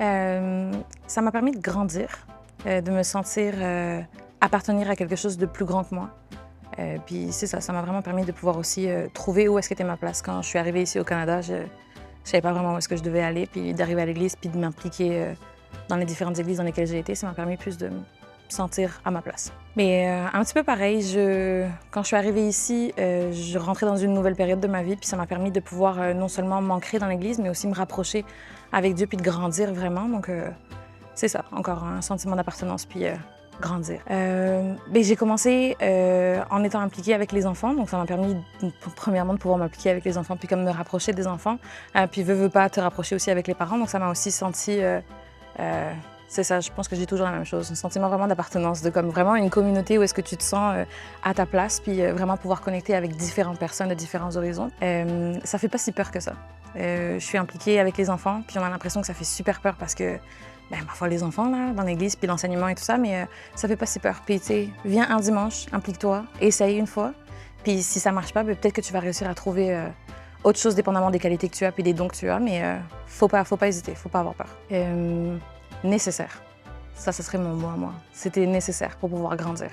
Ça m'a permis de grandir, de me sentir, appartenir à quelque chose de plus grand que moi. Puis c'est ça, ça m'a vraiment permis de pouvoir aussi, trouver où est-ce qu'était ma place. Quand je suis arrivée ici au Canada, je savais pas vraiment où est-ce que je devais aller, puis d'arriver à l'église, puis de m'impliquer, dans les différentes églises dans lesquelles j'ai été, ça m'a permis plus de me sentir à ma place. Mais, un petit peu pareil, quand je suis arrivée ici, je rentrais dans une nouvelle période de ma vie, puis ça m'a permis de pouvoir, non seulement m'ancrer dans l'église, mais aussi me rapprocher avec Dieu, puis de grandir vraiment. Donc, c'est ça, encore un sentiment d'appartenance, puis grandir. Beh, j'ai commencé en étant impliquée avec les enfants, donc ça m'a permis, premièrement, de pouvoir m'impliquer avec les enfants, puis comme me rapprocher des enfants. Puis veux pas, te rapprocher aussi avec les parents, donc ça m'a aussi senti, c'est ça, je pense que j'ai toujours la même chose, un sentiment vraiment d'appartenance, de comme vraiment une communauté où est-ce que tu te sens à ta place, puis vraiment pouvoir connecter avec différentes personnes de différents horizons. Ça fait pas si peur que ça. Je suis impliquée avec les enfants, puis on a l'impression que ça fait super peur parce que, ben, parfois les enfants, là, dans l'église, puis l'enseignement et tout ça, mais ça fait pas si peur. Puis, tu sais, viens un dimanche, implique-toi, essaye une fois, puis si ça marche pas, ben, peut-être que tu vas réussir à trouver autre chose dépendamment des qualités que tu as puis des dons que tu as, mais faut pas hésiter, faut pas avoir peur. Nécessaire. Ça serait mon mot à moi. C'était nécessaire pour pouvoir grandir.